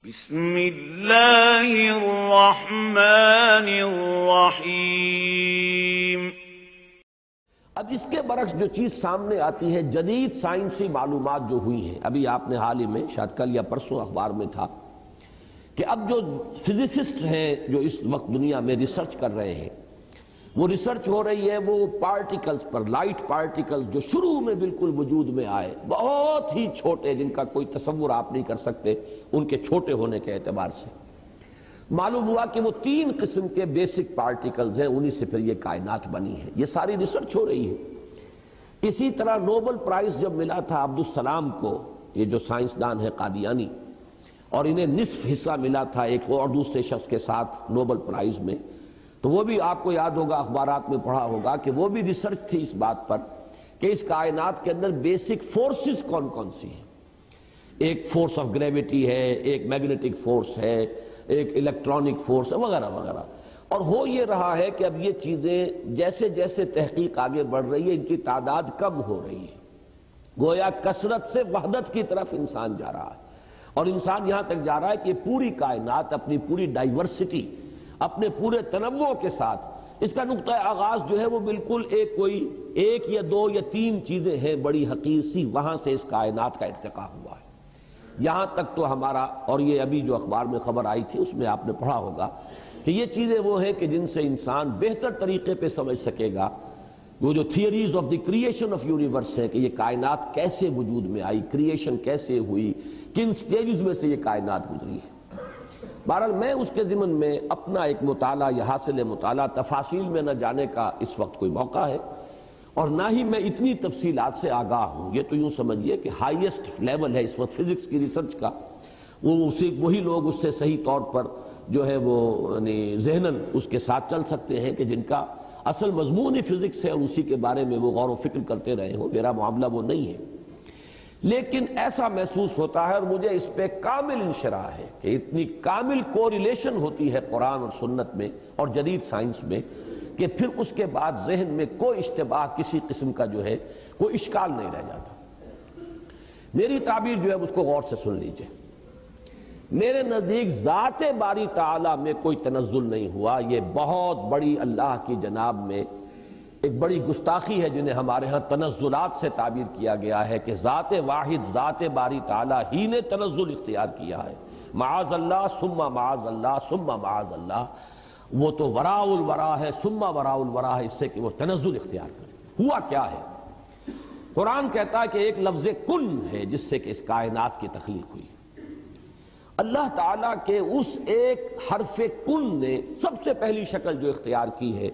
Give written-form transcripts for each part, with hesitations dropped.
بسم اللہ الرحمن الرحیم۔ اب اس کے برعکس جو چیز سامنے آتی ہے، جدید سائنسی معلومات جو ہوئی ہیں، ابھی آپ نے حال ہی میں شاید کل یا پرسوں اخبار میں تھا کہ اب جو فزسسٹ ہیں جو اس وقت دنیا میں ریسرچ کر رہے ہیں، وہ ریسرچ ہو رہی ہے وہ پارٹیکلز پر، لائٹ پارٹیکلز جو شروع میں بالکل وجود میں آئے، بہت ہی چھوٹے، جن کا کوئی تصور آپ نہیں کر سکتے ان کے چھوٹے ہونے کے اعتبار سے۔ معلوم ہوا کہ وہ 3 قسم کے بیسک پارٹیکلز ہیں، انہی سے پھر یہ کائنات بنی ہے۔ یہ ساری ریسرچ ہو رہی ہے۔ اسی طرح نوبل پرائز جب ملا تھا عبدالسلام کو، یہ جو سائنسدان ہے قادیانی، اور انہیں نصف حصہ ملا تھا ایک اور دوسرے شخص کے ساتھ نوبل پرائز میں، تو وہ بھی آپ کو یاد ہوگا، اخبارات میں پڑھا ہوگا کہ وہ بھی ریسرچ تھی اس بات پر کہ اس کائنات کے اندر بیسک فورسز کون کون سی ہیں۔ ایک فورس آف گریویٹی ہے، ایک میگنیٹک فورس ہے، ایک الیکٹرانک فورس ہے، وغیرہ وغیرہ۔ اور ہو یہ رہا ہے کہ اب یہ چیزیں جیسے جیسے تحقیق آگے بڑھ رہی ہے، ان کی تعداد کم ہو رہی ہے، گویا کثرت سے وحدت کی طرف انسان جا رہا ہے، اور انسان یہاں تک جا رہا ہے کہ پوری کائنات اپنی پوری ڈائیورسٹی، اپنے پورے تنوع کے ساتھ، اس کا نقطہ آغاز جو ہے وہ بالکل کوئی ایک یا 2 یا 3 چیزیں ہیں بڑی حقیر سی، وہاں سے اس کائنات کا ارتقاء ہوا ہے۔ یہاں تک تو ہمارا، اور یہ ابھی جو اخبار میں خبر آئی تھی اس میں آپ نے پڑھا ہوگا کہ یہ چیزیں وہ ہیں کہ جن سے انسان بہتر طریقے پہ سمجھ سکے گا وہ جو theories of the creation of universe ہے، کہ یہ کائنات کیسے وجود میں آئی، کریشن کیسے ہوئی، کن سٹیجز میں سے یہ کائنات گزری ہے۔ بہرحال میں اس کے ضمن میں اپنا ایک مطالعہ یا حاصل مطالعہ، تفاصیل میں نہ جانے کا اس وقت کوئی موقع ہے، اور نہ ہی میں اتنی تفصیلات سے آگاہ ہوں۔ یہ تو یوں سمجھیے کہ ہائیسٹ لیول ہے اس وقت فزکس کی ریسرچ کا، وہی لوگ اس سے صحیح طور پر جو ہے وہ ذہناً اس کے ساتھ چل سکتے ہیں کہ جن کا اصل مضمون ہی فزکس ہے اور اسی کے بارے میں وہ غور و فکر کرتے رہے ہوں۔ میرا معاملہ وہ نہیں ہے، لیکن ایسا محسوس ہوتا ہے، اور مجھے اس پہ کامل انشراح ہے کہ اتنی کامل کوریلیشن ہوتی ہے قرآن اور سنت میں اور جدید سائنس میں کہ پھر اس کے بعد ذہن میں کوئی اشتباہ کسی قسم کا جو ہے کوئی اشکال نہیں رہ جاتا۔ میری تعبیر جو ہے اس کو غور سے سن لیجئے۔ میرے نزدیک ذات باری تعالیٰ میں کوئی تنزل نہیں ہوا، یہ بہت بڑی اللہ کی جناب میں ایک بڑی گستاخی ہے جنہیں ہمارے ہاں تنزلات سے تعبیر کیا گیا ہے کہ ذات واحد، ذات باری تعالیٰ ہی نے تنزل اختیار کیا ہے۔ معاذ اللہ ثم معاذ اللہ ثم معاذ اللہ، وہ تو وراء الورا ہے، ثم وراء الورا ہے، اس سے کہ وہ تنزل اختیار کرے۔ ہوا کیا ہے؟ قرآن کہتا ہے کہ ایک لفظ کن ہے جس سے کہ اس کائنات کی تخلیق ہوئی۔ اللہ تعالیٰ کے اس ایک حرف کن نے سب سے پہلی شکل جو اختیار کی ہے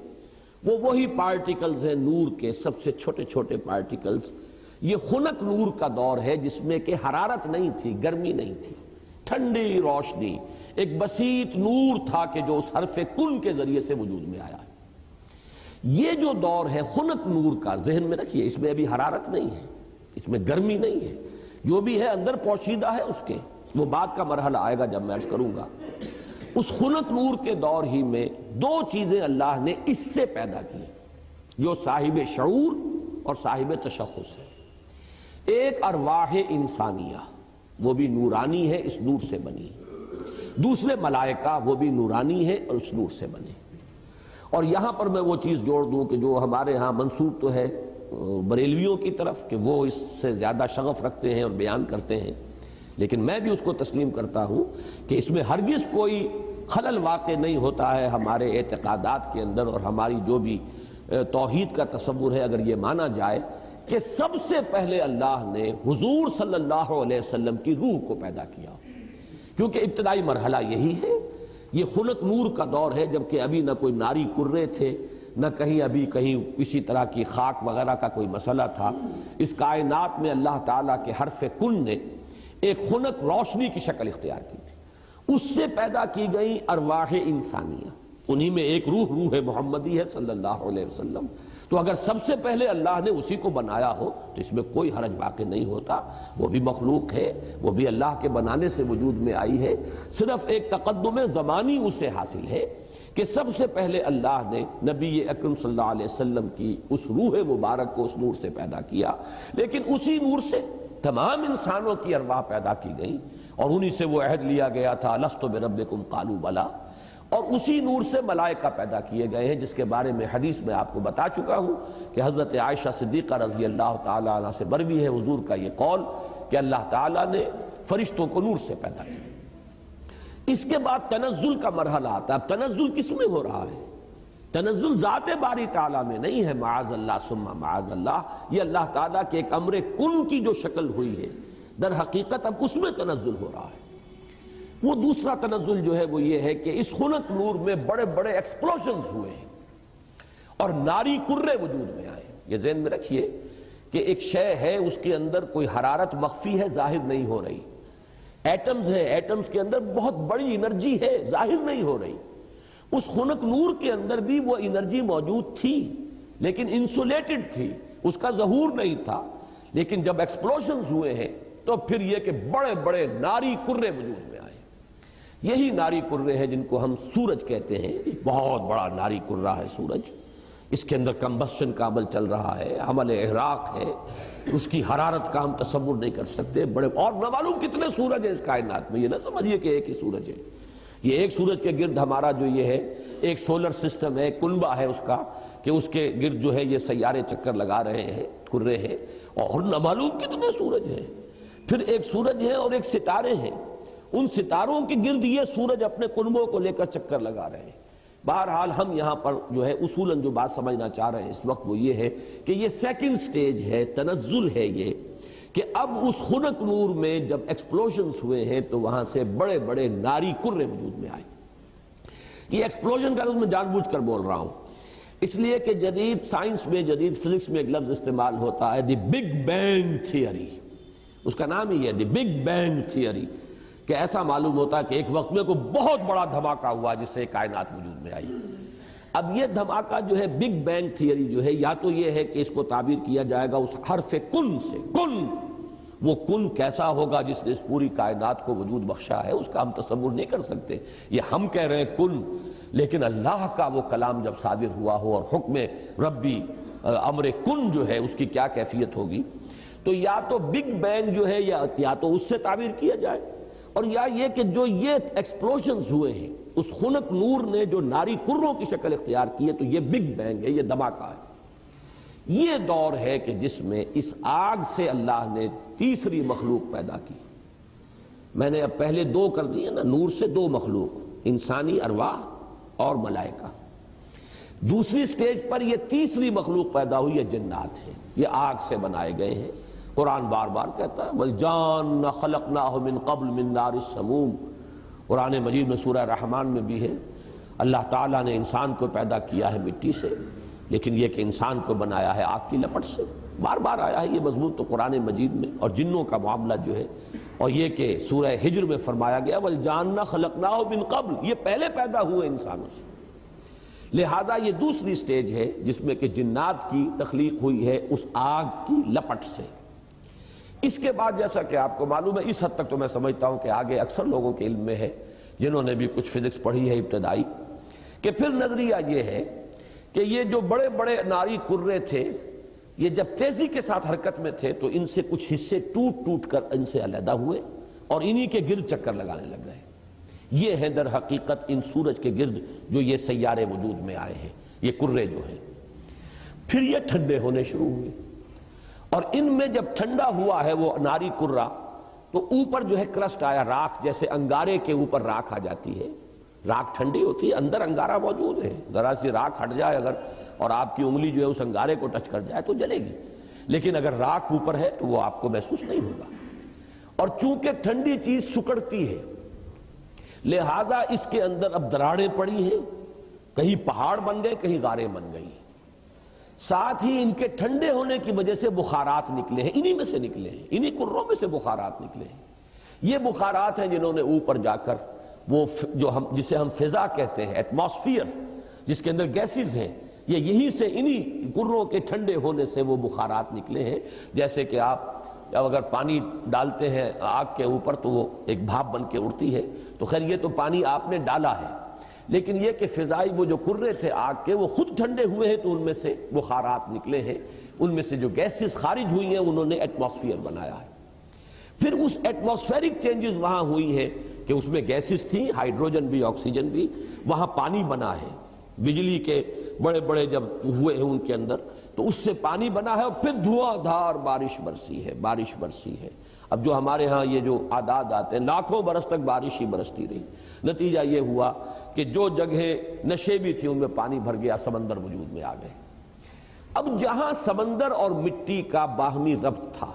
وہ وہی پارٹیکلز ہیں، نور کے سب سے چھوٹے چھوٹے پارٹیکلز۔ یہ خنک نور کا دور ہے جس میں کہ حرارت نہیں تھی، گرمی نہیں تھی، ٹھنڈی روشنی، ایک بسیط نور تھا کہ جو اس حرف کن کے ذریعے سے وجود میں آیا ہے۔ یہ جو دور ہے خنک نور کا، ذہن میں رکھیے، اس میں ابھی حرارت نہیں ہے، اس میں گرمی نہیں ہے، جو بھی ہے اندر پوشیدہ ہے اس کے، وہ بعد کا مرحلہ آئے گا جب میں عرض کروں گا۔ اس خنک نور کے دور ہی میں 2 چیزیں اللہ نے اس سے پیدا کی جو صاحب شعور اور صاحب تشخص ہے۔ ایک ارواح انسانیہ، وہ بھی نورانی ہے، اس نور سے بنی۔ دوسرے ملائکہ، وہ بھی نورانی ہے اور اس نور سے بنے۔ اور یہاں پر میں وہ چیز جوڑ دوں کہ جو ہمارے ہاں منسوب تو ہے بریلویوں کی طرف کہ وہ اس سے زیادہ شغف رکھتے ہیں اور بیان کرتے ہیں، لیکن میں بھی اس کو تسلیم کرتا ہوں کہ اس میں ہرگز کوئی خلل واقع نہیں ہوتا ہے ہمارے اعتقادات کے اندر، اور ہماری جو بھی توحید کا تصور ہے اگر یہ مانا جائے کہ سب سے پہلے اللہ نے حضور صلی اللہ علیہ وسلم کی روح کو پیدا کیا، کیونکہ ابتدائی مرحلہ یہی ہے۔ یہ خلق نور کا دور ہے جبکہ ابھی نہ کوئی ناری کرے تھے، نہ کہیں کسی طرح کی خاک وغیرہ کا کوئی مسئلہ تھا۔ اس کائنات میں اللہ تعالیٰ کے حرف کن نے ایک خنک روشنی کی شکل اختیار کی تھی، اس سے پیدا کی گئی ارواح انسانیہ، انہی میں ایک روح محمدی ہے صلی اللہ علیہ وسلم۔ تو اگر سب سے پہلے اللہ نے اسی کو بنایا ہو تو اس میں کوئی حرج واقع نہیں ہوتا، وہ بھی مخلوق ہے، وہ بھی اللہ کے بنانے سے وجود میں آئی ہے، صرف ایک تقدم زمانی اسے حاصل ہے کہ سب سے پہلے اللہ نے نبی اکرم صلی اللہ علیہ وسلم کی اس روح مبارک کو اس نور سے پیدا کیا، لیکن اسی نور سے تمام انسانوں کی ارواح پیدا کی گئی، اور انہی سے وہ عہد لیا گیا تھا لست بربکم قالوا بلا، اور اسی نور سے ملائکہ پیدا کیے گئے ہیں، جس کے بارے میں حدیث میں آپ کو بتا چکا ہوں کہ حضرت عائشہ صدیقہ رضی اللہ تعالی عنہ سے مروی ہے حضور کا یہ قول کہ اللہ تعالیٰ نے فرشتوں کو نور سے پیدا کیا۔ اس کے بعد تنزل کا مرحلہ آتا ہے۔ اب تنزل کس میں ہو رہا ہے؟ تنزل ذات باری تعالیٰ میں نہیں ہے، معاذ اللہ ثم معاذ اللہ، یہ اللہ تعالیٰ کے ایک امر کن کی جو شکل ہوئی ہے، در حقیقت اب اس میں تنزل ہو رہا ہے۔ وہ دوسرا تنزل جو ہے وہ یہ ہے کہ اس خنک نور میں بڑے بڑے ایکسپلوژنز ہوئے ہیں اور ناری کرے وجود میں آئے۔ یہ ذہن میں رکھیے کہ ایک شے ہے، اس کے اندر کوئی حرارت مخفی ہے، ظاہر نہیں ہو رہی۔ ایٹمز ہے، ایٹمز کے اندر بہت بڑی انرجی ہے، ظاہر نہیں ہو رہی۔ اس خنک نور کے اندر بھی وہ انرجی موجود تھی لیکن انسولیٹڈ تھی، اس کا ظہور نہیں تھا۔ لیکن جب ایکسپلوژنز ہوئے ہیں تو پھر یہ کہ بڑے بڑے ناری کرے وجود میں آئے۔ یہی ناری کرے ہیں جن کو ہم سورج کہتے ہیں، بہت بڑا ناری کرہ ہے سورج، اس کے اندر کمبسشن کا عمل چل رہا ہے، عمل احراق ہے، اس کی حرارت کا ہم تصور نہیں کر سکتے۔ بڑے اور نہ معلوم کتنے سورج ہیں اس کائنات میں، یہ نہ سمجھیے کہ ایک ہی سورج ہے۔ یہ ایک سورج کے گرد ہمارا جو یہ ہے ایک سولر سسٹم ہے، کنبہ ہے اس کا، کہ اس کے گرد جو ہے یہ سیارے چکر لگا رہے ہیں، کرے ہیں، اور نہ معلوم کتنے سورج ہیں۔ پھر ایک سورج ہے اور ایک ستارے ہیں، ان ستاروں کے گرد یہ سورج اپنے کنبوں کو لے کر چکر لگا رہے ہیں۔ بہرحال ہم یہاں پر جو ہے اصولاً جو بات سمجھنا چاہ رہے ہیں اس وقت وہ یہ ہے کہ یہ سیکنڈ سٹیج ہے، تنزل ہے یہ، کہ اب اس خنک نور میں جب ایکسپلوژنز ہوئے ہیں تو وہاں سے بڑے بڑے ناری کرے وجود میں آئے۔ یہ ایکسپلوژن کا لفظ میں جان بوجھ کر بول رہا ہوں اس لیے کہ جدید سائنس میں، جدید فزکس میں ایک لفظ استعمال ہوتا ہے دی بگ بینگ تھیوری، اس کا نام ہی ہے دی بگ بینگ تھیوری، کہ ایسا معلوم ہوتا ہے کہ ایک وقت میں کوئی بہت بڑا دھماکہ ہوا جس سے کائنات وجود میں آئی۔ اب یہ دھماکہ جو ہے بگ بینگ تھیوری جو ہے، یا تو یہ ہے کہ اس کو تعبیر کیا جائے گا اس حرف کن سے، کن، وہ کن کیسا ہوگا جس نے اس پوری کائنات کو وجود بخشا ہے، اس کا ہم تصور نہیں کر سکتے۔ یہ ہم کہہ رہے ہیں کن، لیکن اللہ کا وہ کلام جب صادر ہوا ہو اور حکم ربی امر کن جو ہے اس کی کیا کیفیت ہوگی، تو یا تو بگ بینگ جو ہے یا تو اس سے تعبیر کیا جائے، اور یا یہ کہ جو یہ ایکسپلوژنز ہوئے ہیں اس خنک نور نے جو ناری کروں کی شکل اختیار کی ہے، تو یہ بگ بینگ ہے، یہ دھماکہ ہے۔ یہ دور ہے کہ جس میں اس آگ سے اللہ نے تیسری مخلوق پیدا کی۔ میں نے اب پہلے دو کر دیے نا، نور سے دو مخلوق، انسانی ارواح اور ملائکہ۔ دوسری سٹیج پر یہ تیسری مخلوق پیدا ہوئی ہے، جنات ہیں، یہ آگ سے بنائے گئے ہیں۔ قرآن بار بار کہتا ہے وَالْجَانَّ خَلَقْنَاهُ مِن قَبْلُ مِن نَارِ السَّمُومِ، قرآن مجید میں سورہ رحمان میں بھی ہے، اللہ تعالیٰ نے انسان کو پیدا کیا ہے مٹی سے، لیکن یہ کہ انسان کو بنایا ہے آگ کی لپٹ سے۔ بار بار آیا ہے یہ مضمون تو قرآن مجید میں، اور جنوں کا معاملہ جو ہے، اور یہ کہ سورہ ہجر میں فرمایا گیا وَالْجَانَّ خَلَقْنَاهُ مِن قَبْلُ، یہ پہلے پیدا ہوئے انسانوں سے۔ لہذا یہ دوسری سٹیج ہے جس میں کہ جنات کی تخلیق ہوئی ہے اس آگ کی لپٹ سے۔ اس کے بعد جیسا کہ آپ کو معلوم ہے، اس حد تک تو میں سمجھتا ہوں کہ آگے اکثر لوگوں کے علم میں ہے جنہوں نے بھی کچھ فزکس پڑھی ہے ابتدائی، کہ پھر نظریہ یہ ہے کہ یہ جو بڑے بڑے ناری کرے تھے، یہ جب تیزی کے ساتھ حرکت میں تھے تو ان سے کچھ حصے ٹوٹ ٹوٹ کر ان سے علیحدہ ہوئے اور انہی کے گرد چکر لگانے لگ گئے۔ یہ ہیں در حقیقت ان سورج کے گرد جو یہ سیارے وجود میں آئے ہیں، یہ کرے جو ہیں۔ پھر یہ ٹھنڈے ہونے شروع ہوئے، اور ان میں جب ٹھنڈا ہوا ہے وہ ناری کرہ، تو اوپر جو ہے کرسٹ آیا، راکھ، جیسے انگارے کے اوپر راکھ آ جاتی ہے، راکھ ٹھنڈی ہوتی ہے، اندر انگارہ موجود ہے، ذرا سی راکھ ہٹ جائے اگر اور آپ کی انگلی جو ہے اس انگارے کو ٹچ کر جائے تو جلے گی، لیکن اگر راکھ اوپر ہے تو وہ آپ کو محسوس نہیں ہوگا۔ اور چونکہ ٹھنڈی چیز سکڑتی ہے، لہذا اس کے اندر اب دراڑیں پڑی ہیں، کہیں پہاڑ بن گئے، کہیں غاریں بن گئی، ساتھ ہی ان کے ٹھنڈے ہونے کی وجہ سے بخارات نکلے ہیں، انہی میں سے نکلے ہیں، انہی کروں میں سے بخارات نکلے ہیں۔ یہ بخارات ہیں جنہوں نے اوپر جا کر وہ جسے ہم فضا کہتے ہیں، ایٹماسفیئر، جس کے اندر گیسز ہیں، یہ یہیں سے انہی کروں کے ٹھنڈے ہونے سے وہ بخارات نکلے ہیں۔ جیسے کہ آپ اگر پانی ڈالتے ہیں آگ کے اوپر تو وہ ایک بھاپ بن کے اڑتی ہے، تو خیر یہ تو پانی آپ نے ڈالا ہے، لیکن یہ کہ فضائی وہ جو کرے تھے آگ کے وہ خود ٹھنڈے ہوئے ہیں تو ان میں سے بخارات نکلے ہیں، ان میں سے جو گیسز خارج ہوئی ہیں انہوں نے ایٹماسفیئر بنایا ہے۔ پھر اس ایٹماسفیرک چینجز وہاں ہوئی ہیں کہ اس میں گیسز تھیں، ہائیڈروجن بھی آکسیجن بھی، وہاں پانی بنا ہے، بجلی کے بڑے بڑے جب ہوئے ہیں ان کے اندر تو اس سے پانی بنا ہے، اور پھر دھواں دھار بارش برسی ہے۔ اب جو ہمارے ہاں یہ جو اعداد آتے ہیں، لاکھوں برس تک بارش ہی برستی رہی، نتیجہ یہ ہوا کہ جو جگہیں نشیبی تھی ان میں پانی بھر گیا، سمندر وجود میں آ گئے۔ اب جہاں سمندر اور مٹی کا باہمی ربط تھا،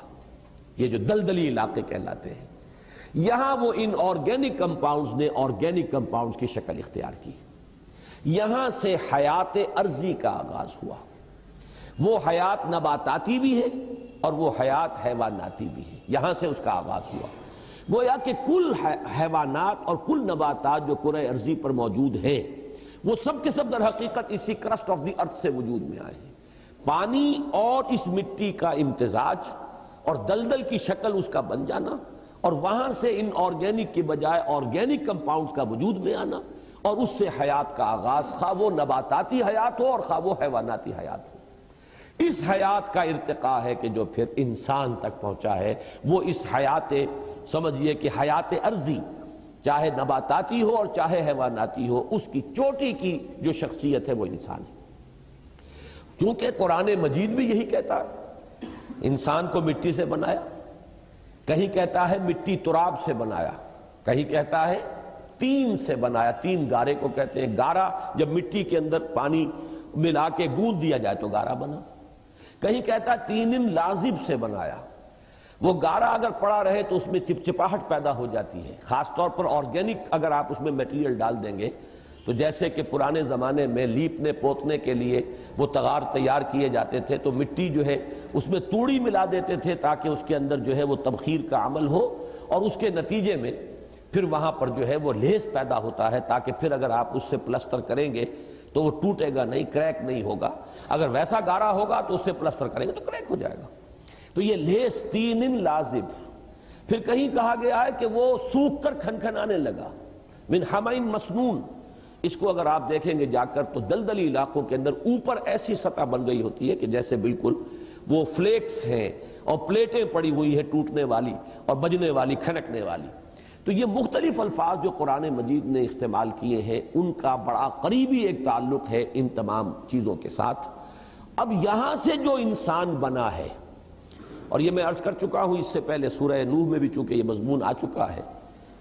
یہ جو دلدلی علاقے کہلاتے ہیں، یہاں وہ ان آرگینک کمپاؤنڈز نے آرگینک کمپاؤنڈز کی شکل اختیار کی۔ یہاں سے حیات ارضی کا آغاز ہوا۔ وہ حیات نباتاتی بھی ہے اور وہ حیات حیواناتی بھی ہے، یہاں سے اس کا آغاز ہوا۔ گویا کہ کل حیوانات اور کل نباتات جو کرۂ ارضی پر موجود ہیں، وہ سب کے سب در حقیقت اسی کرسٹ آف دی ارتھ سے وجود میں آئے ہیں۔ پانی اور اس مٹی کا امتزاج اور دلدل کی شکل اس کا بن جانا، اور وہاں سے ان آرگینک کی بجائے آرگینک کمپاؤنڈز کا وجود میں آنا، اور اس سے حیات کا آغاز، خواہ وہ نباتاتی حیات ہو اور خواہ وہ حیواناتی حیات ہو۔ اس حیات کا ارتقاء ہے کہ جو پھر انسان تک پہنچا ہے، وہ اس حیات، سمجھیے کہ حیات ارضی، چاہے نباتاتی ہو اور چاہے حیواناتی ہو، اس کی چوٹی کی جو شخصیت ہے وہ انسان ہے۔ چونکہ قرآن مجید بھی یہی کہتا ہے، انسان کو مٹی سے بنایا، کہیں کہتا ہے مٹی تراب سے بنایا، کہیں کہتا ہے تین سے بنایا، تین گارے کو کہتے ہیں۔ گارا جب مٹی کے اندر پانی ملا کے گوندھ دیا جائے تو گارا بنا۔ کہیں کہتا ہے تین لازب سے بنایا، وہ گارا اگر پڑا رہے تو اس میں چپچپاہٹ پیدا ہو جاتی ہے، خاص طور پر آرگینک اگر آپ اس میں میٹیریل ڈال دیں گے تو جیسے کہ پرانے زمانے میں لیپنے پوتنے کے لیے وہ تغار تیار کیے جاتے تھے تو مٹی جو ہے اس میں توڑی ملا دیتے تھے تاکہ اس کے اندر جو ہے وہ تبخیر کا عمل ہو، اور اس کے نتیجے میں پھر وہاں پر جو ہے وہ لیس پیدا ہوتا ہے تاکہ پھر اگر آپ اس سے پلسٹر کریں گے تو وہ ٹوٹے گا نہیں، کریک نہیں ہوگا۔ اگر ویسا گارا ہوگا تو اس سے پلسٹر کریں گے تو کریک ہو جائے گا۔ تو یہ لیس تین لازب۔ پھر کہیں کہا گیا ہے کہ وہ سوکھ کر کھنکھنانے لگا، من حمئ مسنون۔ اس کو اگر آپ دیکھیں گے جا کر تو دلدلی علاقوں کے اندر اوپر ایسی سطح بن گئی ہوتی ہے کہ جیسے بالکل وہ فلیکس ہیں اور پلیٹیں پڑی ہوئی ہیں ٹوٹنے والی اور بجنے والی، کھنکنے والی۔ تو یہ مختلف الفاظ جو قرآن مجید نے استعمال کیے ہیں ان کا بڑا قریبی ایک تعلق ہے ان تمام چیزوں کے ساتھ۔ اب یہاں سے جو انسان بنا ہے، اور یہ میں عرض کر چکا ہوں اس سے پہلے سورہ نوح میں بھی چونکہ یہ مضمون آ چکا ہے،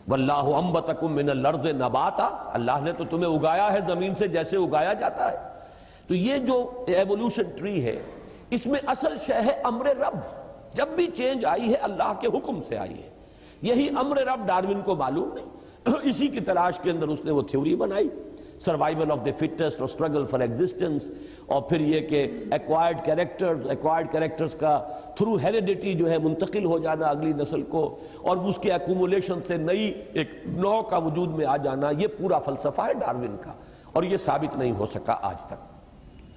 واللہ انبتکم من الارض نباتا، اللہ نے تو تمہیں اگایا ہے زمین سے جیسے اگایا جاتا ہے۔ تو یہ جو ایوولوشن ٹری ہے اس میں اصل شے ہے امر رب۔ جب بھی چینج آئی ہے اللہ کے حکم سے آئی ہے، یہی امر رب ڈارون کو معلوم نہیں، اسی کی تلاش کے اندر اس نے وہ تھیوری بنائی، سروائیول آف دی فٹسٹ اور اسٹرگل فار ایگزسٹنس، اور پھر یہ کہ ایکوائرڈ کیریکٹرز کا تھرو ہیریڈیٹی جو ہے منتقل ہو جانا اگلی نسل کو، اور اس کے ایکومولیشن سے نئی ایک نوع کا وجود میں آ جانا، یہ پورا فلسفہ ہے ڈارون کا، اور یہ ثابت نہیں ہو سکا آج تک۔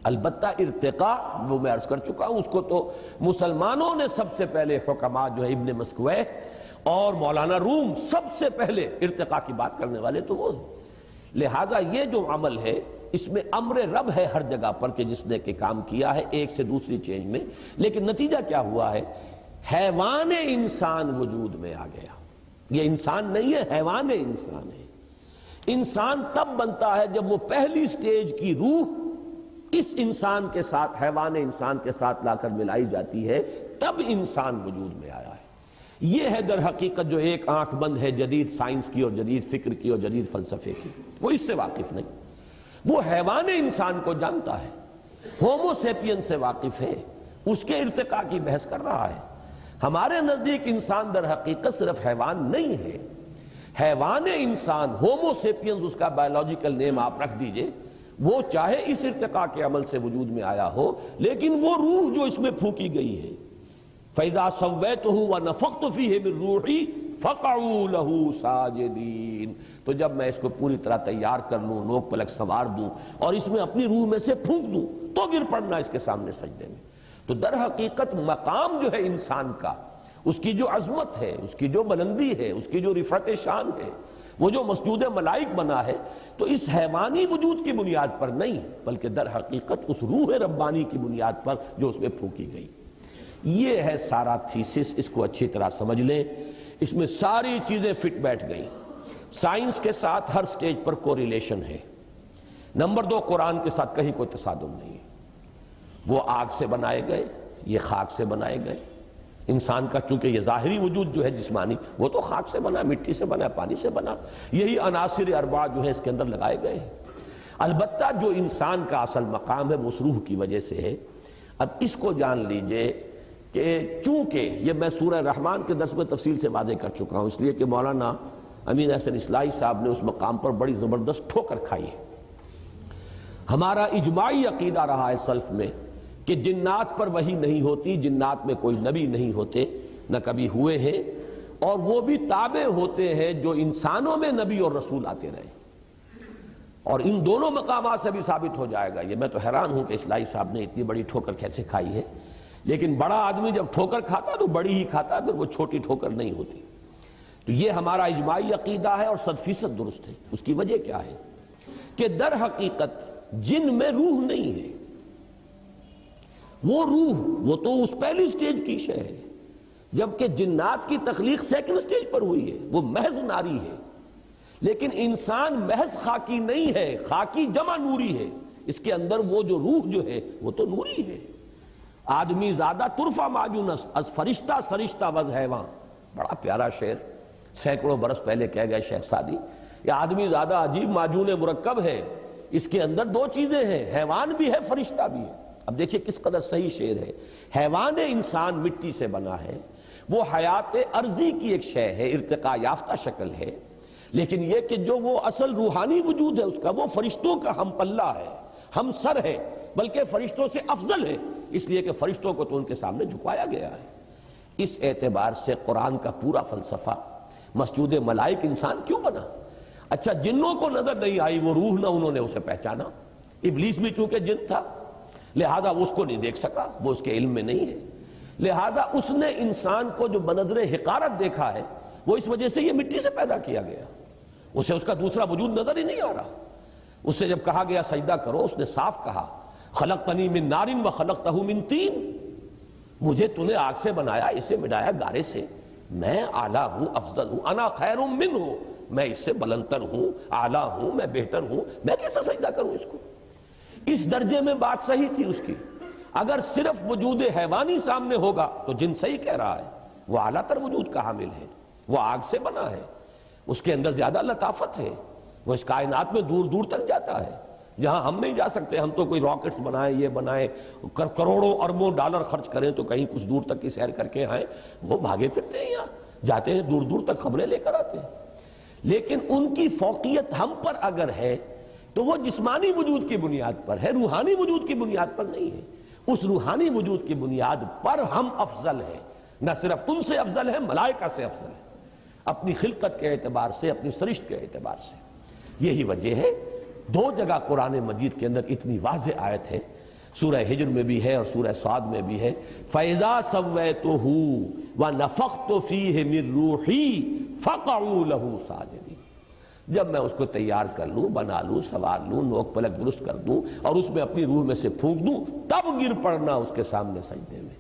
البتہ ارتقاء وہ میں عرض کر چکا ہوں، اس کو تو مسلمانوں نے سب سے پہلے، حکماء جو ہے ابن مسکوہ اور مولانا روم سب سے پہلے ارتقاء کی بات کرنے والے تو وہ ہیں۔ لہذا یہ جو عمل ہے اس میں امر رب ہے ہر جگہ پر کہ جس نے کہ کام کیا ہے ایک سے دوسری چینج میں، لیکن نتیجہ کیا ہوا ہے؟ حیوان انسان وجود میں آ گیا۔ یہ انسان نہیں ہے، حیوان انسان ہے۔ انسان تب بنتا ہے جب وہ پہلی سٹیج کی روح اس انسان کے ساتھ، حیوان انسان کے ساتھ لا کر ملائی جاتی ہے، تب انسان وجود میں آیا ہے۔ یہ ہے در حقیقت جو ایک آنکھ بند ہے جدید سائنس کی اور جدید فکر کی اور جدید فلسفے کی، وہ اس سے واقف نہیں، وہ حیوان انسان کو جانتا ہے، ہومو سیپین سے واقف ہے، اس کے ارتقاء کی بحث کر رہا ہے۔ ہمارے نزدیک انسان در حقیقت صرف حیوان نہیں ہے، حیوان انسان، ہومو سیپینز اس کا بایولوجیکل نیم آپ رکھ دیجئے، وہ چاہے اس ارتقاء کے عمل سے وجود میں آیا ہو، لیکن وہ روح جو اس میں پھونکی گئی ہے، فَإِذَا سَوَّيْتُهُ وَنَفَخْتُ فِيهِ مِن رُوحِي فَقَعُوا لَهُ سَاجِدِينَ، تو جب میں اس کو پوری طرح تیار کر لوں، نوک پلک سنوار دوں اور اس میں اپنی روح میں سے پھونک دوں تو گر پڑنا اس کے سامنے سجدے میں۔ تو در حقیقت مقام جو ہے انسان کا، اس کی جو عظمت ہے، اس کی جو بلندی ہے، اس کی جو رفعت شان ہے، وہ جو مسجود ملائک بنا ہے، تو اس حیوانی وجود کی بنیاد پر نہیں بلکہ در حقیقت اس روح ربانی کی بنیاد پر جو اس میں پھونکی گئی۔ یہ ہے سارا تھیسس، اس کو اچھی طرح سمجھ لیں، اس میں ساری چیزیں فٹ بیٹھ گئیں۔ سائنس کے ساتھ ہر سٹیج پر کوریلیشن ہے۔ نمبر 2، قرآن کے ساتھ کہیں کوئی تصادم نہیں ہے۔ وہ آگ سے بنائے گئے، یہ خاک سے بنائے گئے۔ انسان کا چونکہ یہ ظاہری وجود جو ہے جسمانی، وہ تو خاک سے بنا، مٹی سے بنا، پانی سے بنا، یہی عناصر اربعہ جو ہے اس کے اندر لگائے گئے ہیں۔ البتہ جو انسان کا اصل مقام ہے وہ اس روح کی وجہ سے ہے۔ اب اس کو جان لیجئے کہ چونکہ یہ میں سورہ رحمان کے درس میں تفصیل سے واضح کر چکا ہوں، اس لیے کہ مولانا امین احسن اصلاحی صاحب نے اس مقام پر بڑی زبردست ٹھوکر کھائی ہے۔ ہمارا اجماعی عقیدہ رہا ہے سلف میں کہ جنات پر وحی نہیں ہوتی، جنات میں کوئی نبی نہیں ہوتے، نہ کبھی ہوئے ہیں، اور وہ بھی تابع ہوتے ہیں جو انسانوں میں نبی اور رسول آتے رہے۔ اور ان دونوں مقامات سے بھی ثابت ہو جائے گا۔ یہ میں تو حیران ہوں کہ اصلاحی صاحب نے اتنی بڑی ٹھوکر کیسے کھائی ہے، لیکن بڑا آدمی جب ٹھوکر کھاتا تو بڑی ہی کھاتا، پھر وہ چھوٹی ٹھوکر نہیں ہوتی۔ تو یہ ہمارا اجماعی عقیدہ ہے اور 100% درست ہے۔ اس کی وجہ کیا ہے کہ در حقیقت جن میں روح نہیں ہے۔ وہ روح وہ تو اس پہلی سٹیج کی شے ہے، جبکہ جنات کی تخلیق سیکنڈ سٹیج پر ہوئی ہے، وہ محض ناری ہے۔ لیکن انسان محض خاکی نہیں ہے، خاکی جمع نوری ہے۔ اس کے اندر وہ جو روح جو ہے وہ تو نوری ہے۔ آدمی زیادہ ترفع ماجونس از فرشتہ سرشتہ وز حیوان، بڑا پیارا شعر سینکڑوں برس پہلے کہہ گئے شیخ سعدی۔ یہ آدمی زیادہ عجیب معجون مرکب ہے، اس کے اندر دو چیزیں ہیں، حیوان بھی ہے، فرشتہ بھی ہے۔ اب دیکھیے کس قدر صحیح شعر ہے۔ حیوان انسان مٹی سے بنا ہے، وہ حیات ارضی کی ایک شے ہے، ارتقاء یافتہ شکل ہے، لیکن یہ کہ جو وہ اصل روحانی وجود ہے اس کا، وہ فرشتوں کا ہم پلہ ہے، ہم سر ہے، بلکہ فرشتوں سے افضل ہے، اس لیے کہ فرشتوں کو تو ان کے سامنے جھکایا گیا ہے۔ اس اعتبار سے قرآن کا پورا فلسفہ مسجود ملائک انسان کیوں بنا؟ اچھا جنوں کو نظر نہیں آئی وہ روح، نہ انہوں نے اسے پہچانا۔ ابلیس بھی چونکہ جن تھا لہذا وہ اس کو نہیں دیکھ سکا، وہ اس کے علم میں نہیں ہے، لہذا اس نے انسان کو جو بنظر حقارت دیکھا ہے وہ اس وجہ سے یہ مٹی سے پیدا کیا گیا، اسے اس کا دوسرا وجود نظر ہی نہیں آ رہا۔ اس سے جب کہا گیا سجدہ کرو، اس نے صاف کہا خلقتنی من نار و خلقتہ من طین، مجھے تو نے آگ سے بنایا، اسے مٹایا گارے سے، میں اعلیٰ ہوں، افضل ہوں، انا خیر منہ، میں اس سے بلندتر ہوں، اعلیٰ ہوں، میں بہتر ہوں، میں کیسے سجدہ کروں اس کو؟ اس درجے میں بات صحیح تھی اس کی۔ اگر صرف وجود حیوانی سامنے ہوگا تو جن صحیح کہہ رہا ہے، وہ اعلیٰ تر وجود کا حامل ہے، وہ آگ سے بنا ہے، اس کے اندر زیادہ لطافت ہے، وہ اس کائنات میں دور دور تک جاتا ہے جہاں ہم نہیں جا سکتے۔ ہم تو کوئی راکٹس بنائیں، یہ بنائیں، کروڑوں اربوں ڈالر خرچ کریں تو کہیں کچھ دور تک کی سیر کر کے آئیں، وہ بھاگے پھرتے ہیں، یہاں جاتے ہیں دور دور تک خبریں لے کر آتے ہیں۔ لیکن ان کی فوقیت ہم پر اگر ہے تو وہ جسمانی وجود کی بنیاد پر ہے، روحانی وجود کی بنیاد پر نہیں ہے۔ اس روحانی وجود کی بنیاد پر ہم افضل ہیں، نہ صرف ان سے افضل ہے، ملائکہ سے افضل ہے، اپنی خلقت کے اعتبار سے، اپنی سرشت کے اعتبار سے۔ یہی وجہ ہے دو جگہ قرآن مجید کے اندر اتنی واضح آیت ہے، سورہ ہجر میں بھی ہے اور سورہ صاد میں بھی ہے، فَإِذَا سَوَّيْتُهُ وَنَفَخْتُ فِيهِ مِن رُوحِي فَقَعُوا لَهُ سَاجِدِينَ، جب میں اس کو تیار کر لوں، بنا لوں، سوار لوں، نوک پلک درست کر دوں اور اس میں اپنی روح میں سے پھونک دوں، تب گر پڑنا اس کے سامنے سجدے میں۔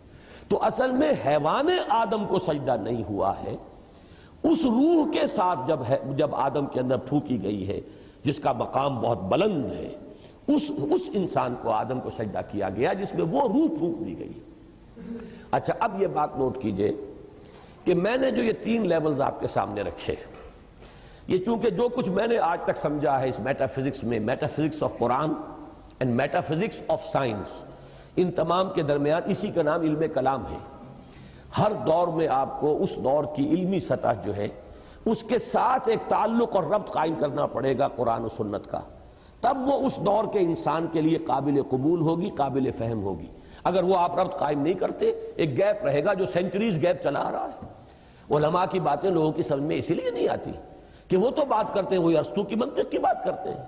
تو اصل میں حیوان آدم کو سجدہ نہیں ہوا ہے، اس روح کے ساتھ جب آدم کے اندر پھونکی گئی ہے جس کا مقام بہت بلند ہے، اس انسان کو آدم کو سجدہ کیا گیا جس میں وہ روح پھونک دی گئی۔ اچھا اب یہ بات نوٹ کیجئے کہ میں نے جو یہ 3 لیولز آپ کے سامنے رکھے، یہ چونکہ جو کچھ میں نے آج تک سمجھا ہے اس میٹا فزکس میں، metaphysics of Quran and metaphysics of science, ان تمام کے درمیان اسی کا نام علم کلام ہے۔ ہر دور میں آپ کو اس دور کی علمی سطح جو ہے اس کے ساتھ ایک تعلق اور ربط قائم کرنا پڑے گا قرآن و سنت کا، تب وہ اس دور کے انسان کے لیے قابل قبول ہوگی، قابل فہم ہوگی۔ اگر وہ آپ ربط قائم نہیں کرتے، ایک گیپ رہے گا جو سینچریز گیپ چلا آ رہا ہے۔ علماء کی باتیں لوگوں کی سمجھ میں اسی لیے نہیں آتی کہ وہ تو بات کرتے ہیں وہی ارسطو کی منطق کی بات کرتے ہیں،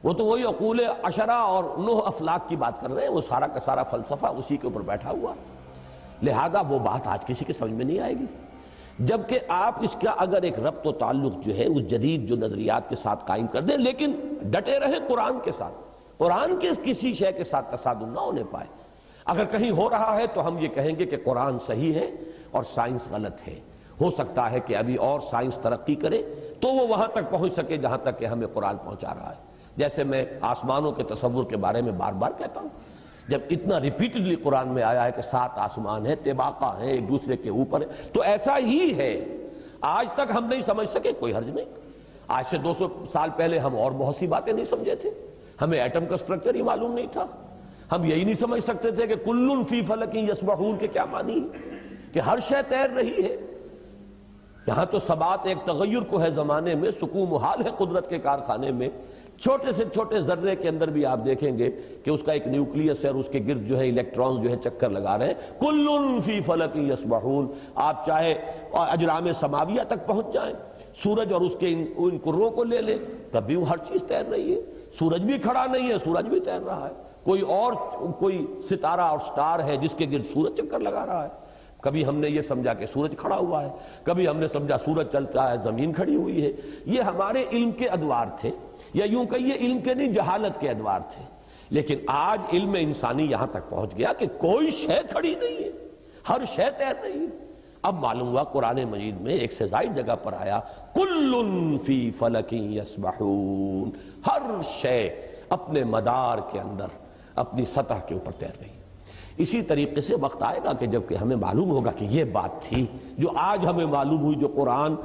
وہ تو وہی عقول عشرہ اور 9 افلاک کی بات کر رہے ہیں، وہ سارا کا سارا فلسفہ اسی کے اوپر بیٹھا ہوا، لہذا وہ بات آج کسی کے سمجھ میں نہیں آئے گی۔ جبکہ آپ اس کا اگر ایک ربط و تعلق جو ہے اس جدید جو نظریات کے ساتھ قائم کر دیں، لیکن ڈٹے رہیں قرآن کے ساتھ، قرآن کے کسی شے کے ساتھ تصادم نہ ہونے پائے۔ اگر کہیں ہو رہا ہے تو ہم یہ کہیں گے کہ قرآن صحیح ہے اور سائنس غلط ہے. ہو سکتا ہے کہ ابھی اور سائنس ترقی کرے تو وہ وہاں تک پہنچ سکے جہاں تک کہ ہمیں قرآن پہنچا رہا ہے. جیسے میں آسمانوں کے تصور کے بارے میں بار بار کہتا ہوں، جب اتنا ریپیٹڈلی قرآن میں آیا ہے کہ 7 آسمان ہیں، طباقہ ہیں، ایک دوسرے کے اوپر ہے، تو ایسا ہی ہے. آج تک ہم نہیں سمجھ سکے، کوئی حرج نہیں. آج سے 200 سال پہلے ہم اور بہت سی باتیں نہیں سمجھے تھے. ہمیں ایٹم کا سٹرکچر ہی معلوم نہیں تھا. ہم یہی نہیں سمجھ سکتے تھے کہ کل فی فلک یسبحون کے کیا معنی ہے، کہ ہر شے تیر رہی ہے. یہاں تو ثبات ایک تغیر کو ہے زمانے میں، سکون محال ہے قدرت کے کارخانے میں. چھوٹے سے چھوٹے ذرے کے اندر بھی آپ دیکھیں گے کہ اس کا ایک نیوکلیس ہے اور اس کے گرد جو ہے الیکٹرانز جو ہے چکر لگا رہے ہیں. کل فی فلک یسبحون. آپ چاہے اجرام سماویہ تک پہنچ جائیں، سورج اور اس کے ان کروں کو لے لیں، تب بھی وہ ہر چیز تیر رہی ہے. سورج بھی کھڑا نہیں ہے، سورج بھی تیر رہا ہے. کوئی ستارہ اور سٹار ہے جس کے گرد سورج چکر لگا رہا ہے. کبھی ہم نے یہ سمجھا کہ سورج کھڑا ہوا ہے، کبھی ہم نے سمجھا سورج چلتا ہے، زمین کھڑی ہوئی ہے. یہ ہمارے علم کے ادوار تھے، یا یوں کہیے علم کے نہیں، جہالت کے ادوار تھے. لیکن آج علم انسانی یہاں تک پہنچ گیا کہ کوئی شے کھڑی نہیں ہے، ہر شے تیر رہی ہے. اب معلوم ہوا قرآن مجید میں ایک سے زائد جگہ پر آیا کل فی فلک یسبحون. ہر شے اپنے مدار کے اندر اپنی سطح کے اوپر تیر رہی. اسی طریقے سے وقت آئے گا کہ جب کہ ہمیں معلوم ہوگا کہ یہ بات تھی جو آج ہمیں معلوم ہوئی، جو قرآن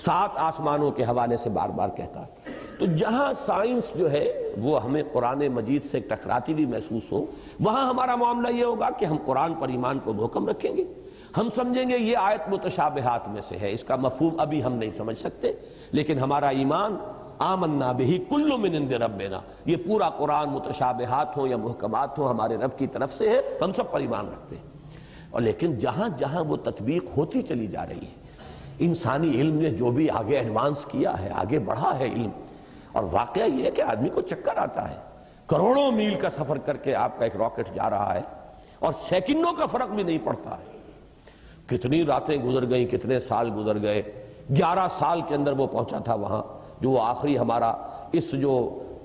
7 آسمانوں کے حوالے سے بار بار کہتا ہے. تو جہاں سائنس جو ہے وہ ہمیں قرآن مجید سے ٹکراتی بھی محسوس ہو، وہاں ہمارا معاملہ یہ ہوگا کہ ہم قرآن پر ایمان کو محکم رکھیں گے. ہم سمجھیں گے یہ آیت متشابہات میں سے ہے، اس کا مفہوم ابھی ہم نہیں سمجھ سکتے، لیکن ہمارا ایمان آمنا بہ کل من عند ربنا، یہ پورا قرآن متشابہات ہوں یا محکمات ہوں ہمارے رب کی طرف سے ہے، ہم سب پر ایمان رکھتے ہیں. اور لیکن جہاں جہاں وہ تطبیق ہوتی چلی جا رہی ہے، انسانی علم نے جو بھی آگے ایڈوانس کیا ہے، آگے بڑھا ہے علم، اور واقعہ یہ ہے کہ آدمی کو چکر آتا ہے. کروڑوں میل کا سفر کر کے آپ کا ایک راکٹ جا رہا ہے اور سیکنڈوں کا فرق بھی نہیں پڑتا ہے. کتنی راتیں گزر گئیں، کتنے سال گزر گئے. 11 سال کے اندر وہ پہنچا تھا وہاں، جو وہ آخری ہمارا اس جو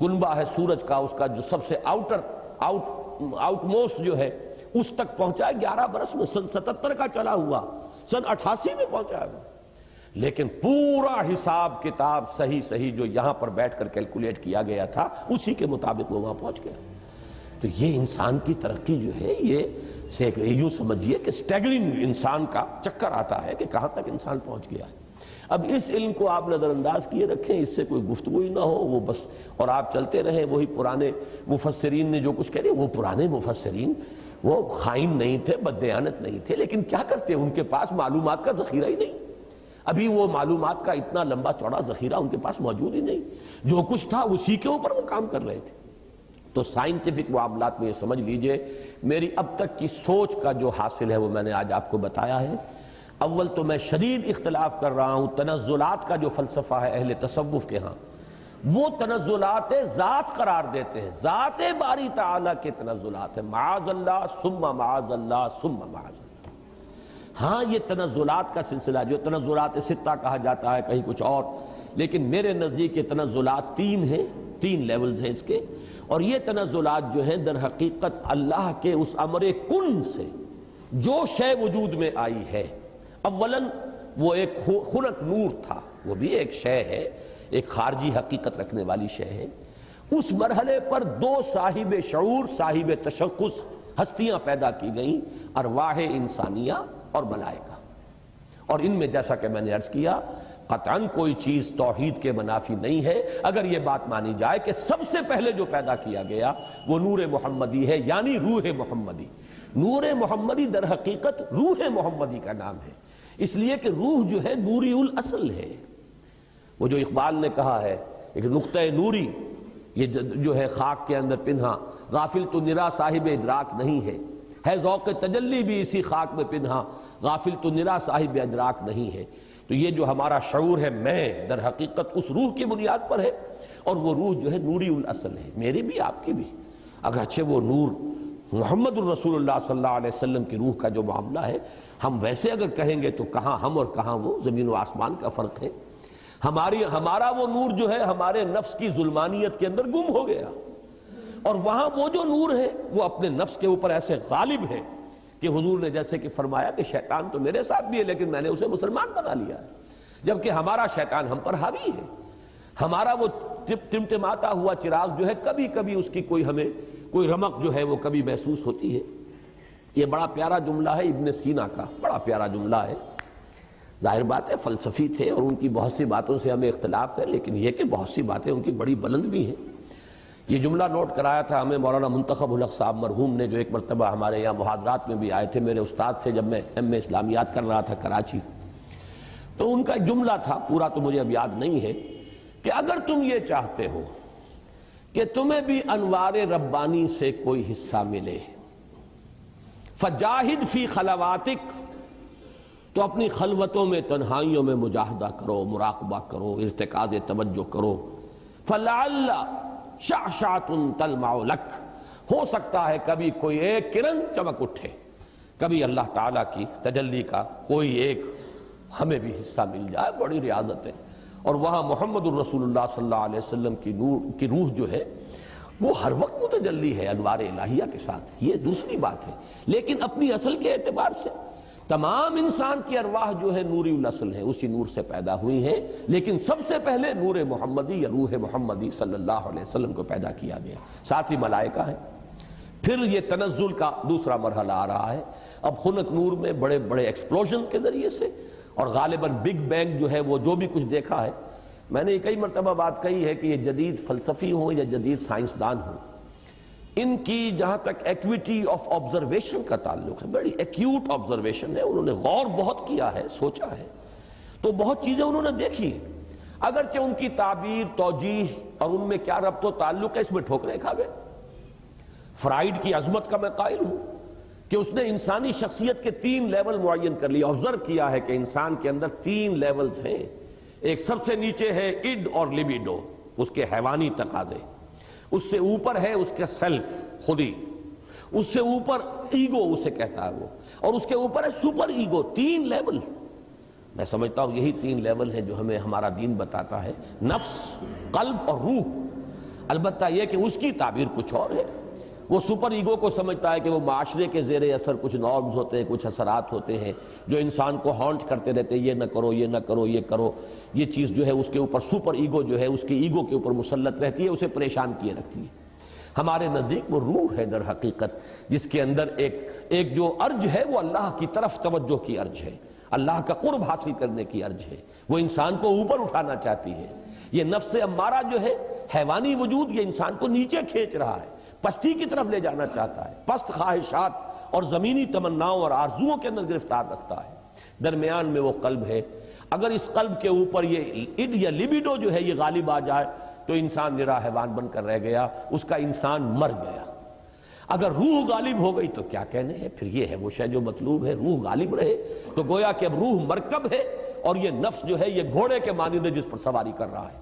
کنبہ ہے سورج کا، اس کا جو سب سے آؤٹ موسٹ جو ہے اس تک پہنچا ہے 11 برس میں. سن 77 کا چلا ہوا، سن 88 میں پہنچا ہے. لیکن پورا حساب کتاب صحیح جو یہاں پر بیٹھ کر کیلکولیٹ کیا گیا تھا اسی کے مطابق وہ وہاں پہنچ گیا. تو یہ انسان کی ترقی جو ہے، یہ یوں سمجھیے کہ سٹیگرنگ انسان کا چکر آتا ہے کہ کہاں تک انسان پہنچ گیا ہے. اب اس علم کو آپ نظر انداز کیے رکھیں، اس سے کوئی گفتگو ہی نہ ہو، وہ بس اور آپ چلتے رہیں. وہی پرانے مفسرین نے جو کچھ کہہ رہے، وہ پرانے مفسرین وہ خائن نہیں تھے، بددیانت نہیں تھے، لیکن کیا کرتے، ان کے پاس معلومات کا ذخیرہ ہی نہیں. ابھی وہ معلومات کا اتنا لمبا چوڑا ذخیرہ ان کے پاس موجود ہی نہیں. جو کچھ تھا اسی کے اوپر وہ کام کر رہے تھے. تو سائنٹیفک معاملات میں یہ سمجھ لیجئے، میری اب تک کی سوچ کا جو حاصل ہے وہ میں نے آج آپ کو بتایا ہے. اول تو میں شدید اختلاف کر رہا ہوں تنزلات کا جو فلسفہ ہے اہل تصوف کے ہاں، وہ تنزلات ذات قرار دیتے ہیں، ذات باری تعالیٰ کے تنزلات ہیں، معاذ اللہ ثم معاذ اللہ ثم معاذ اللہ. ہاں یہ تنزلات کا سلسلہ جو تنزلات ستہ کہا جاتا ہے کہیں کچھ اور، لیکن میرے نزدیک یہ تنزلات 3 ہیں، 3 لیولز ہیں اس کے. اور یہ تنزلات جو ہیں در حقیقت اللہ کے اس امر کن سے جو شے وجود میں آئی ہے. اولاً وہ ایک خلق نور تھا، وہ بھی ایک شے ہے، ایک خارجی حقیقت رکھنے والی شے ہے. اس مرحلے پر 2 صاحب شعور، صاحب تشخص ہستیاں پیدا کی گئیں، ارواح انسانیہ اور ملائکہ. اور ان میں جیسا کہ میں نے عرض کیا قطعاً کوئی چیز توحید کے منافی نہیں ہے اگر یہ بات مانی جائے کہ سب سے پہلے جو پیدا کیا گیا وہ نور محمدی ہے، یعنی روح محمدی. نور محمدی در حقیقت روح محمدی کا نام ہے، اس لیے کہ روح جو ہے نوری الاصل ہے. وہ جو اقبال نے کہا ہے ایک نقطہ نوری، یہ جو ہے خاک کے اندر پنہا، غافل تو نرا صاحب ادراک نہیں ہے ذوق تجلی بھی اسی خاک میں پنہا، غافل تو نرا صاحب ادراک نہیں ہے. تو یہ جو ہمارا شعور ہے میں در حقیقت اس روح کی بنیاد پر ہے، اور وہ روح جو ہے نوری الاصل ہے، میری بھی آپ کی بھی. اگرچہ وہ نور محمد الرسول اللہ صلی اللہ علیہ وسلم کی روح کا جو معاملہ ہے، ہم ویسے اگر کہیں گے تو کہاں ہم اور کہاں وہ، زمین و آسمان کا فرق ہے. ہمارا وہ نور جو ہے ہمارے نفس کی ظلمانیت کے اندر گم ہو گیا، اور وہاں وہ جو نور ہے وہ اپنے نفس کے اوپر ایسے غالب ہے کہ حضور نے جیسے کہ فرمایا کہ شیطان تو میرے ساتھ بھی ہے لیکن میں نے اسے مسلمان بنا لیا ہے، جبکہ ہمارا شیطان ہم پر حاوی ہے۔ ہمارا وہ ٹمٹماتا ہوا چراغ جو ہے کبھی کبھی اس کی ہمیں کوئی رمق جو ہے وہ کبھی محسوس ہوتی ہے۔ یہ بڑا پیارا جملہ ہے ابن سینا کا، بڑا پیارا جملہ ہے۔ ظاہر بات ہے فلسفی تھے اور ان کی بہت سی باتوں سے ہمیں اختلاف ہے، لیکن یہ کہ بہت سی باتیں ان کی بڑی بلند بھی ہیں۔ یہ جملہ نوٹ کرایا تھا ہمیں مولانا منتخب الحق صاحب مرحوم نے، جو ایک مرتبہ ہمارے یہاں محاضرات میں بھی آئے تھے، میرے استاد تھے جب میں ایم اے اسلامیات کر رہا تھا کراچی۔ تو ان کا ایک جملہ تھا، پورا تو مجھے اب یاد نہیں ہے، کہ اگر تم یہ چاہتے ہو کہ تمہیں بھی انوار ربانی سے کوئی حصہ ملے فجاہد فی خلواتک، تو اپنی خلوتوں میں تنہائیوں میں مجاہدہ کرو، مراقبہ کرو، ارتکاز توجہ کرو۔ فلعل شعشعۃ تلمع لک، ہو سکتا ہے کبھی کوئی ایک کرن چمک اٹھے، کبھی اللہ تعالیٰ کی تجلی کا کوئی ایک ہمیں بھی حصہ مل جائے، بڑی ریاضت ہے۔ اور وہاں محمد الرسول اللہ صلی اللہ علیہ وسلم کی روح جو ہے وہ ہر وقت متجلی ہے انوار الہیہ کے ساتھ، یہ دوسری بات ہے۔ لیکن اپنی اصل کے اعتبار سے تمام انسان کی ارواح جو ہے نوری الاصل ہے، اسی نور سے پیدا ہوئی ہیں، لیکن سب سے پہلے نور محمدی یا روح محمدی صلی اللہ علیہ وسلم کو پیدا کیا گیا، ساتھ ہی ملائکہ ہیں۔ پھر یہ تنزل کا دوسرا مرحلہ آ رہا ہے، اب خنک نور میں بڑے بڑے ایکسپلوژنز کے ذریعے سے، اور غالباً بگ بینگ جو ہے وہ جو بھی کچھ دیکھا ہے، میں نے کئی مرتبہ بات کہی ہے کہ یہ جدید فلسفی ہوں یا جدید سائنسدان ہوں، ان کی جہاں تک ایکویٹی آف آبزرویشن کا تعلق ہے، بڑی ایکیوٹ آبزرویشن ہے، انہوں نے غور بہت کیا ہے، سوچا ہے، تو بہت چیزیں انہوں نے دیکھی، اگرچہ ان کی تعبیر، توجیہ اور ان میں کیا ربط و تعلق ہے اس میں ٹھوکریں کھا گئے۔ فرائیڈ کی عظمت کا میں قائل ہوں کہ اس نے انسانی شخصیت کے 3 لیول معین کر لیے، آبزرو کیا ہے کہ انسان کے اندر 3 لیولز ہیں۔ ایک سب سے نیچے ہے اڈ اور لیبیڈو، اس کے حیوانی تقاضے، اس سے اوپر ہے اس کے سیلف، خودی، اس سے اوپر ایگو اسے کہتا ہے وہ، اور اس کے اوپر ہے سپر ایگو۔ 3 لیول، میں سمجھتا ہوں یہی 3 لیول ہیں جو ہمیں ہمارا دین بتاتا ہے، نفس، قلب اور روح۔ البتہ یہ کہ اس کی تعبیر کچھ اور ہے، وہ سپر ایگو کو سمجھتا ہے کہ وہ معاشرے کے زیر اثر کچھ نارمز ہوتے ہیں، کچھ اثرات ہوتے ہیں جو انسان کو ہانٹ کرتے رہتے ہیں، یہ نہ کرو، یہ نہ کرو، یہ کرو، یہ چیز جو ہے اس کے اوپر سپر ایگو جو ہے اس کی ایگو کے اوپر مسلط رہتی ہے، اسے پریشان کیے رکھتی ہے۔ ہمارے نزدیک وہ روح ہے در حقیقت، جس کے اندر ایک جو ارج ہے وہ اللہ کی طرف توجہ کی ارج ہے، اللہ کا قرب حاصل کرنے کی ارج ہے، وہ انسان کو اوپر اٹھانا چاہتی ہے۔ یہ نفس امارہ جو ہے، حیوانی وجود، یہ انسان کو نیچے کھینچ رہا ہے، پستی کی طرف لے جانا چاہتا ہے، پست خواہشات اور زمینی تمناؤں اور آرزوؤں کے اندر گرفتار رکھتا ہے۔ درمیان میں وہ قلب ہے، اگر اس قلب کے اوپر یہ اڈ یا لیبیڈو جو ہے یہ غالب آ جائے تو انسان نرا حیوان بن کر رہ گیا، اس کا انسان مر گیا۔ اگر روح غالب ہو گئی تو کیا کہنے ہیں، پھر یہ ہے وہ شے جو مطلوب ہے، روح غالب رہے، تو گویا کہ اب روح مرکب ہے اور یہ نفس جو ہے یہ گھوڑے کے مانند ہے جس پر سواری کر رہا ہے۔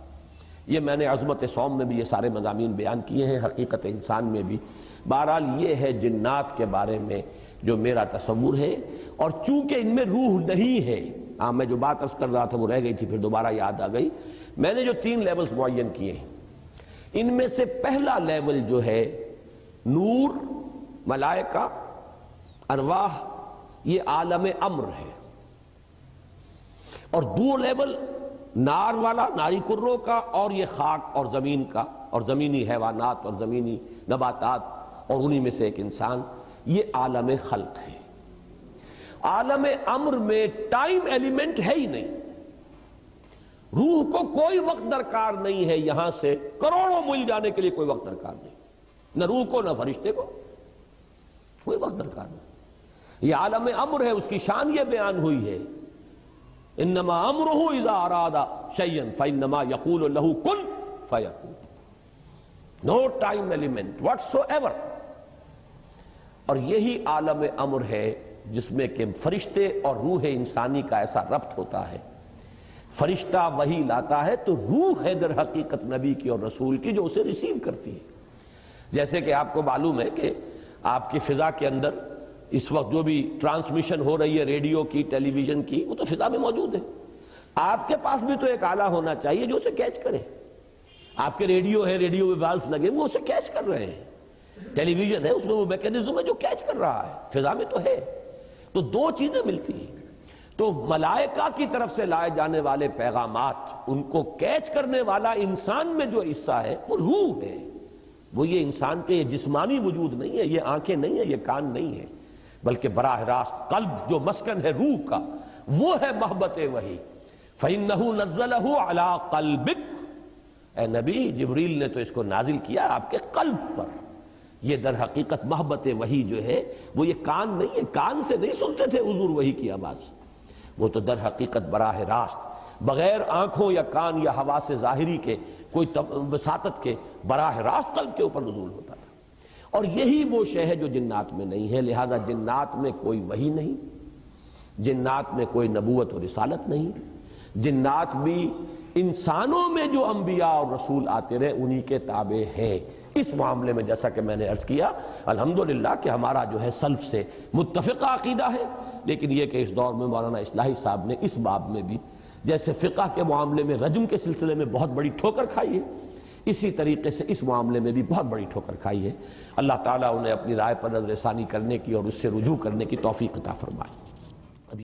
یہ میں نے عظمت صوم میں بھی یہ سارے مضامین بیان کیے ہیں، حقیقت انسان میں بھی۔ بہرحال یہ ہے جنات کے بارے میں جو میرا تصور ہے، اور چونکہ ان میں روح نہیں ہے، میں جو بات عرض کر رہا تھا وہ رہ گئی تھی، پھر دوبارہ یاد آ گئی، میں نے جو 3 لیولز معین کیے ہیں، ان میں سے پہلا لیول جو ہے نور، ملائکہ، ارواح، یہ عالم امر ہے، اور 2 لیول نار والا، ناری کروں کا، اور یہ خاک اور زمین کا، اور زمینی حیوانات اور زمینی نباتات، اور انہی میں سے ایک انسان، یہ عالم خلق ہے۔ عالم امر میں ٹائم ایلیمنٹ ہے ہی نہیں، روح کو کوئی وقت درکار نہیں ہے، یہاں سے کروڑوں میل جانے کے لیے کوئی وقت درکار نہیں، نہ روح کو نہ فرشتے کو کوئی وقت درکار نہیں۔ یہ عالم امر ہے، اس کی شان یہ بیان ہوئی ہے، انما امرہ اذا اراد شیئا فانما یقول له کن فیکون، no time element whatsoever. اور یہی عالم امر ہے جس میں کہ فرشتے اور روح انسانی کا ایسا ربط ہوتا ہے، فرشتہ وحی لاتا ہے تو روح ہے در حقیقت نبی کی اور رسول کی جو اسے ریسیو کرتی ہے۔ جیسے کہ آپ کو معلوم ہے کہ آپ کی فضا کے اندر اس وقت جو بھی ٹرانسمیشن ہو رہی ہے ریڈیو کی، ٹیلی ویژن کی، وہ تو فضا میں موجود ہے، آپ کے پاس بھی تو ایک آلہ ہونا چاہیے جو اسے کیچ کرے۔ آپ کے ریڈیو ہے، ریڈیو میں والف لگے وہ اسے کیچ کر رہے ہیں، ٹیلی ویژن ہے اس میں وہ میکینزم ہے جو کیچ کر رہا ہے، فضا میں تو ہے۔ تو دو چیزیں ملتی ہیں، تو ملائکہ کی طرف سے لائے جانے والے پیغامات ان کو کیچ کرنے والا انسان میں جو حصہ ہے وہ روح ہے، وہ یہ انسان کے یہ جسمانی وجود نہیں ہے، یہ آنکھیں نہیں ہیں، یہ کان نہیں ہے، بلکہ براہ راست قلب جو مسکن ہے روح کا وہ ہے محبت وحی۔ فَإِنَّهُ نَزَّلَهُ عَلَىٰ قَلْبِكَ، اے نبی جبریل نے تو اس کو نازل کیا آپ کے قلب پر۔ یہ در حقیقت محبت وحی جو ہے وہ یہ کان نہیں ہے، کان سے نہیں سنتے تھے حضور وحی کی آواز، وہ تو در حقیقت براہ راست بغیر آنکھوں یا کان یا حواس ظاہری کے کوئی وساطت کے براہ راست قلب کے اوپر نزول ہوتا تھا۔ اور یہی وہ شے ہے جو جنات میں نہیں ہے، لہذا جنات میں کوئی وحی نہیں، جنات میں کوئی نبوت و رسالت نہیں، جنات بھی انسانوں میں جو انبیاء اور رسول آتے رہے انہی کے تابع ہیں۔ اس معاملے میں جیسا کہ میں نے عرض کیا الحمدللہ کہ ہمارا جو ہے سلف سے متفقہ عقیدہ ہے، لیکن یہ کہ اس دور میں مولانا اصلاحی صاحب نے اس باب میں بھی جیسے فقہ کے معاملے میں رجم کے سلسلے میں بہت بڑی ٹھوکر کھائی ہے، اسی طریقے سے اس معاملے میں بھی بہت بڑی ٹھوکر کھائی ہے۔ اللہ تعالیٰ انہیں اپنی رائے پر نظر ثانی کرنے کی اور اس سے رجوع کرنے کی توفیق عطا فرمائے۔